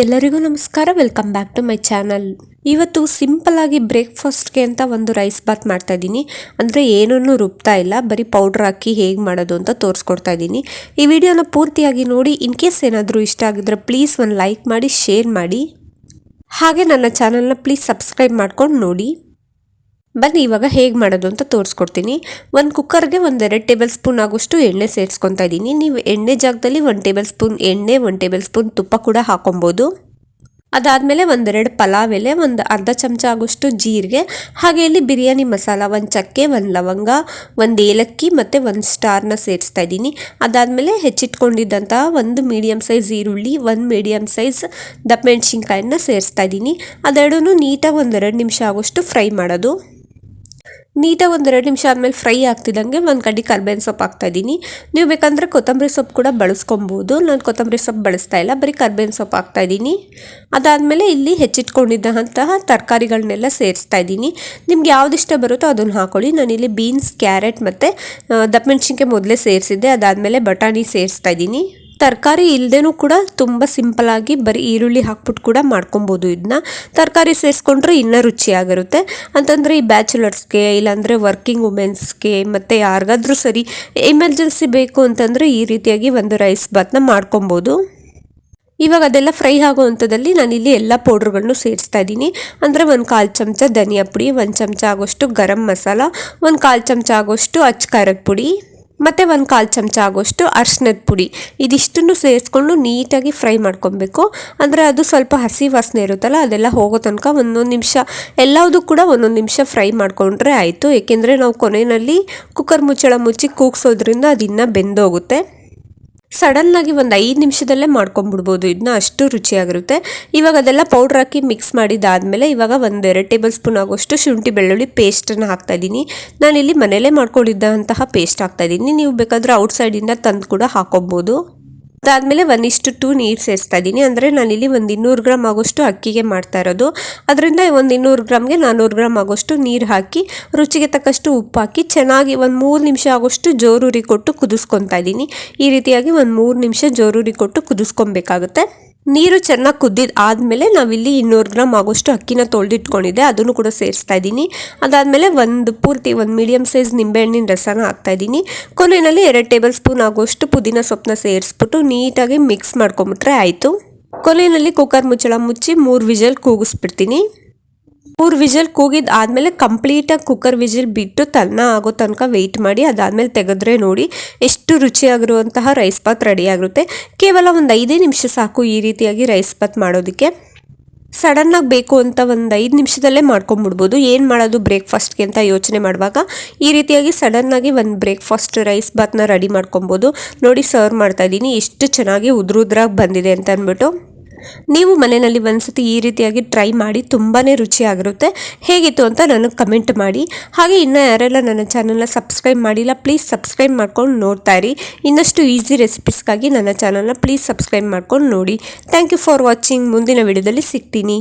ಎಲ್ಲರಿಗೂ ನಮಸ್ಕಾರ, welcome back to my channel. ಇವತ್ತು ಸಿಂಪಲ್ ಆಗಿ ಬ್ರೇಕ್ಫಾಸ್ಟ್ಗೆ ಅಂತ ಒಂದು ರೈಸ್ ಬಾತ್ ಮಾಡ್ತಾ ಇದ್ದೀನಿ. ಅಂದರೆ ಏನನ್ನೂ ರುಬ್ತಾ ಇಲ್ಲ, ಬರೀ ಪೌಡ್ರ್ ಹಾಕಿ ಹೇಗೆ ಮಾಡೋದು ಅಂತ ತೋರಿಸ್ಕೊಡ್ತಾ ಇದ್ದೀನಿ. ಈ ವಿಡಿಯೋನ ಪೂರ್ತಿಯಾಗಿ ನೋಡಿ. ಇನ್ ಕೇಸ್ ಏನಾದರೂ ಇಷ್ಟ ಆಗಿದ್ರೆ ಪ್ಲೀಸ್ ಒಂದು ಲೈಕ್ ಮಾಡಿ, ಶೇರ್ ಮಾಡಿ. ಹಾಗೆ ನನ್ನ ಚಾನಲ್ನ ಪ್ಲೀಸ್ ಸಬ್ಸ್ಕ್ರೈಬ್ ಮಾಡ್ಕೊಂಡು ನೋಡಿ. ಬನ್ನಿ ಇವಾಗ ಹೇಗೆ ಮಾಡೋದು ಅಂತ ತೋರಿಸ್ಕೊಡ್ತೀನಿ. ಒಂದು ಕುಕ್ಕರ್ಗೆ 1-2 ಟೇಬಲ್ ಸ್ಪೂನ್ ಆಗೋಷ್ಟು ಎಣ್ಣೆ ಸೇರಿಸ್ಕೊತಾ ಇದ್ದೀನಿ. ನೀವು ಎಣ್ಣೆ ಜಾಗದಲ್ಲಿ 1 ಟೇಬಲ್ ಸ್ಪೂನ್ ಎಣ್ಣೆ, 1 ಟೇಬಲ್ ಸ್ಪೂನ್ ತುಪ್ಪ ಕೂಡ ಹಾಕೊಬೋದು. ಅದಾದಮೇಲೆ 1-2 ಪಲಾವ್ ಎಲೆ, ಒಂದು ಅರ್ಧ ಚಮಚ ಆಗೋಷ್ಟು ಜೀರಿಗೆ, ಹಾಗೆ ಇಲ್ಲಿ ಬಿರಿಯಾನಿ ಮಸಾಲ, 1 ಚಕ್ಕೆ, 1 ಲವಂಗ, 1 ಏಲಕ್ಕಿ ಮತ್ತು 1 ಸ್ಟಾರ್ನ ಸೇರಿಸ್ತಾ ಇದ್ದೀನಿ. ಅದಾದಮೇಲೆ ಹೆಚ್ಚಿಟ್ಕೊಂಡಿದ್ದಂತಹ 1 ಮೀಡಿಯಮ್ ಸೈಜ್ ಈರುಳ್ಳಿ, 1 ಮೀಡಿಯಮ್ ಸೈಜ್ ದಪ್ಪ ಮೆಣಸಿನ್ಕಾಯಿನ ಸೇರಿಸ್ತಾ ಇದ್ದೀನಿ. ಅದೆರಡೂ ನೀಟಾಗಿ 1-2 ನಿಮಿಷ ಆಗೋಷ್ಟು ಫ್ರೈ ಮಾಡೋದು. ನೀಟಾಗಿ 1-2 ನಿಮಿಷ ಆದಮೇಲೆ ಫ್ರೈ ಆಗ್ತಿದ್ದಂಗೆ ಒಂದು ಕಡ್ಡಿ ಕರ್ಬೇವಿನ ಸೊಪ್ಪು ಹಾಕ್ತಾಯಿದ್ದೀನಿ. ನೀವು ಬೇಕಂದರೆ ಕೊತ್ತಂಬರಿ ಸೊಪ್ಪು ಕೂಡ ಬಳಸ್ಕೊಬೋದು. ನಾನು ಕೊತ್ತಂಬರಿ ಸೊಪ್ಪು ಬಳಸ್ತಾ ಇಲ್ಲ, ಬರೀ ಕರ್ಬೇವಿನ ಸೊಪ್ಪು ಹಾಕ್ತಾಯಿದ್ದೀನಿ. ಅದಾದಮೇಲೆ ಇಲ್ಲಿ ಹೆಚ್ಚಿಟ್ಕೊಂಡಿದ್ದಂತಹ ತರಕಾರಿಗಳನ್ನೆಲ್ಲ ಸೇರಿಸ್ತಾ ಇದ್ದೀನಿ. ನಿಮ್ಗೆ ಯಾವ್ದು ಇಷ್ಟ ಬರುತ್ತೋ ಅದನ್ನು ಹಾಕೊಳ್ಳಿ. ನಾನಿಲ್ಲಿ ಬೀನ್ಸ್, ಕ್ಯಾರೆಟ್ ಮತ್ತು ದಪ್ಪ ಮೆಣಸಿನ್ಕಾಯಿ ಮೊದಲೇ ಸೇರಿಸಿದ್ದೆ. ಅದಾದಮೇಲೆ ಬಟಾಣಿ ಸೇರಿಸ್ತಾ ಇದ್ದೀನಿ. ತರಕಾರಿ ಇಲ್ಲದೇನೂ ಕೂಡ ತುಂಬ ಸಿಂಪಲಾಗಿ ಬರೀ ಈರುಳ್ಳಿ ಹಾಕ್ಬಿಟ್ಟು ಕೂಡ ಮಾಡ್ಕೊಬೋದು. ಇದನ್ನ ತರಕಾರಿ ಸೇರಿಸ್ಕೊಂಡ್ರೆ ಇನ್ನೂ ರುಚಿಯಾಗಿರುತ್ತೆ. ಅಂತಂದರೆ ಈ ಬ್ಯಾಚುಲರ್ಸ್ಗೆ, ಇಲ್ಲಾಂದರೆ ವರ್ಕಿಂಗ್ ವುಮೆನ್ಸ್ಗೆ ಮತ್ತು ಯಾರಿಗಾದ್ರೂ ಸರಿ ಎಮರ್ಜೆನ್ಸಿ ಬೇಕು ಅಂತಂದರೆ ಈ ರೀತಿಯಾಗಿ ಒಂದು ರೈಸ್ ಬಾತ್ನ ಮಾಡ್ಕೊಬೋದು. ಇವಾಗ ಅದೆಲ್ಲ ಫ್ರೈ ಆಗೋ ಹಂತದಲ್ಲಿ ನಾನಿಲ್ಲಿ ಎಲ್ಲ ಪೌಡ್ರ್ಗಳನ್ನು ಸೇರಿಸ್ತಾ ಇದ್ದೀನಿ. ಅಂದರೆ 1/4 ಚಮಚ ಧನಿಯಾ ಪುಡಿ, 1 ಚಮಚ ಆಗೋಷ್ಟು ಗರಂ ಮಸಾಲ, 1/4 ಚಮಚ ಆಗೋಷ್ಟು ಅಚ್ಚ ಖಾರದ ಪುಡಿ ಮತ್ತು 1/4 ಚಮಚ ಆಗೋಷ್ಟು ಅರಿಶಿನದ ಪುಡಿ. ಇದಿಷ್ಟನ್ನು ಸೇರಿಸ್ಕೊಂಡು ನೀಟಾಗಿ ಫ್ರೈ ಮಾಡ್ಕೊಬೇಕು. ಅಂದರೆ ಅದು ಸ್ವಲ್ಪ ಹಸಿ ವಾಸನೆ ಇರುತ್ತಲ್ಲ, ಅದೆಲ್ಲ ಹೋಗೋ ತನಕ 1 ನಿಮಿಷ ಎಲ್ಲದೂ ಕೂಡ 1 ನಿಮಿಷ ಫ್ರೈ ಮಾಡಿಕೊಂಡ್ರೆ ಆಯಿತು. ಏಕೆಂದರೆ ನಾವು ಕೊನೆಯಲ್ಲಿ ಕುಕ್ಕರ್ ಮುಚ್ಚಳ ಮುಚ್ಚಿ ಕೂಗ್ಸೋದ್ರಿಂದ ಅದು ಇನ್ನೂ ಬೆಂದೋಗುತ್ತೆ. ಸಡನ್ನಾಗಿ 5 ನಿಮಿಷದಲ್ಲೇ ಮಾಡ್ಕೊಂಬಿಡ್ಬೋದು ಇದನ್ನ, ಅಷ್ಟು ರುಚಿಯಾಗಿರುತ್ತೆ. ಇವಾಗ ಅದೆಲ್ಲ ಪೌಡ್ರ್ ಹಾಕಿ ಮಿಕ್ಸ್ ಮಾಡಿದ್ದಾದಮೇಲೆ ಇವಾಗ 1-2 ಟೇಬಲ್ ಸ್ಪೂನ್ ಆಗೋಷ್ಟು ಶುಂಠಿ ಬೆಳ್ಳುಳ್ಳಿ ಪೇಸ್ಟನ್ನು ಹಾಕ್ತಾಯಿದ್ದೀನಿ. ನಾನಿಲ್ಲಿ ಮನೇಲೇ ಮಾಡ್ಕೊಂಡಿದ್ದಂತಹ ಪೇಸ್ಟ್ ಹಾಕ್ತಾಯಿದ್ದೀನಿ. ನೀವು ಬೇಕಾದರೆ ಔಟ್ಸೈಡಿಂದ ತಂದು ಕೂಡ ಹಾಕೊಬೋದು. ಅದಾದಮೇಲೆ 1:2 ನೀರು ಸೇರಿಸ್ತಾ ಇದ್ದೀನಿ. ಅಂದರೆ ನಾನಿಲ್ಲಿ 200 ಗ್ರಾಮ್ ಆಗೋಷ್ಟು ಅಕ್ಕಿಗೆ ಮಾಡ್ತಾ ಇರೋದು. ಅದರಿಂದ 200 ಗ್ರಾಮ್ಗೆ 400 ಗ್ರಾಮ್ ಆಗೋಷ್ಟು ನೀರು ಹಾಕಿ, ರುಚಿಗೆ ತಕ್ಕಷ್ಟು ಉಪ್ಪು ಹಾಕಿ ಚೆನ್ನಾಗಿ 3 ನಿಮಿಷ ಆಗೋಷ್ಟು ಜೋರೂರಿ ಕೊಟ್ಟು ಕುದಿಸ್ಕೊತಾ ಇದ್ದೀನಿ. ಈ ರೀತಿಯಾಗಿ 3 ನಿಮಿಷ ಜೋರೂರಿ ಕೊಟ್ಟು ಕುದಿಸ್ಕೊಬೇಕಾಗುತ್ತೆ. ನೀರು ಚೆನ್ನಾಗಿ ಕುದ್ದಿದ್ದು ಆದಮೇಲೆ ನಾವಿಲ್ಲಿ 200 ಗ್ರಾಮ್ ಆಗೋಷ್ಟು ಅಕ್ಕಿನ ತೊಳೆದಿಟ್ಕೊಂಡಿದ್ದೆ, ಅದನ್ನು ಕೂಡ ಸೇರಿಸ್ತಾ ಇದ್ದೀನಿ. ಅದಾದಮೇಲೆ ಒಂದು ಮೀಡಿಯಮ್ ಸೈಜ್ ನಿಂಬೆಹಣ್ಣಿನ ರಸನ ಹಾಕ್ತಾಯಿದ್ದೀನಿ. ಕೊನೆಯಲ್ಲಿ 2 ಟೇಬಲ್ ಸ್ಪೂನ್ ಆಗೋಷ್ಟು ಪುದೀನ ಸೊಪ್ಪನ್ನ ಸೇರಿಸ್ಬಿಟ್ಟು ನೀಟಾಗಿ ಮಿಕ್ಸ್ ಮಾಡ್ಕೊಂಬಿಟ್ರೆ ಆಯಿತು. ಕೊನೆಯಲ್ಲಿ ಕುಕ್ಕರ್ ಮುಚ್ಚಳ ಮುಚ್ಚಿ 3 ವಿಷಲ್ ಕೂಗಿಸ್ಬಿಡ್ತೀನಿ. 3 ವಿಷಲ್ ಕೂಗಿದ್ದು ಆದಮೇಲೆ ಕಂಪ್ಲೀಟಾಗಿ ಕುಕ್ಕರ್ ವಿಷಲ್ ಬಿಟ್ಟು ತನ್ನ ಆಗೋ ತನಕ ವೆಯ್ಟ್ ಮಾಡಿ. ಅದಾದಮೇಲೆ ತೆಗೆದ್ರೆ ನೋಡಿ ಎಷ್ಟು ರುಚಿಯಾಗಿರುವಂತಹ ರೈಸ್ ಬಾತ್ ರೆಡಿಯಾಗಿರುತ್ತೆ. ಕೇವಲ 5 ನಿಮಿಷ ಸಾಕು ಈ ರೀತಿಯಾಗಿ ರೈಸ್ ಬಾತ್ ಮಾಡೋದಕ್ಕೆ. ಸಡನ್ನಾಗಿ ಬೇಕು ಅಂತ 5 ನಿಮಿಷದಲ್ಲೇ ಮಾಡ್ಕೊಂಬಿಡ್ಬೋದು. ಏನು ಮಾಡೋದು ಬ್ರೇಕ್ಫಾಸ್ಟ್ಗೆ ಅಂತ ಯೋಚನೆ ಮಾಡುವಾಗ ಈ ರೀತಿಯಾಗಿ ಸಡನ್ನಾಗಿ ಒಂದು ಬ್ರೇಕ್ಫಾಸ್ಟ್ ರೈಸ್ ಬಾತ್ನ ರೆಡಿ ಮಾಡ್ಕೊಬೋದು. ನೋಡಿ ಸರ್ವ್ ಮಾಡ್ತಾ ಇದ್ದೀನಿ, ಎಷ್ಟು ಚೆನ್ನಾಗಿ ಉದ್ರಾಗಿ ಬಂದಿದೆ ಅಂತ ಅಂದ್ಬಿಟ್ಟು. ನೀವು ಮನೆಯಲ್ಲಿ ಒಂದ್ಸತಿ ಈ ರೀತಿಯಾಗಿ ಟ್ರೈ ಮಾಡಿ, ತುಂಬಾ ರುಚಿಯಾಗಿರುತ್ತೆ. ಹೇಗಿತ್ತು ಅಂತ ನನಗೆ ಕಮೆಂಟ್ ಮಾಡಿ. ಹಾಗೆ ಇನ್ನೂ ಯಾರೆಲ್ಲ ನನ್ನ ಚಾನಲ್ನ ಸಬ್ಸ್ಕ್ರೈಬ್ ಮಾಡಿಲ್ಲ ಪ್ಲೀಸ್ ಸಬ್ಸ್ಕ್ರೈಬ್ ಮಾಡ್ಕೊಂಡು ನೋಡ್ತಾ ಇರಿ. ಇನ್ನಷ್ಟು ಈಸಿ ರೆಸಿಪೀಸ್ಗಾಗಿ ನನ್ನ ಚಾನಲ್ನ ಪ್ಲೀಸ್ ಸಬ್ಸ್ಕ್ರೈಬ್ ಮಾಡ್ಕೊಂಡು ನೋಡಿ. Thank you for watching. ಮುಂದಿನ ವಿಡಿಯೋದಲ್ಲಿ ಸಿಗ್ತೀನಿ.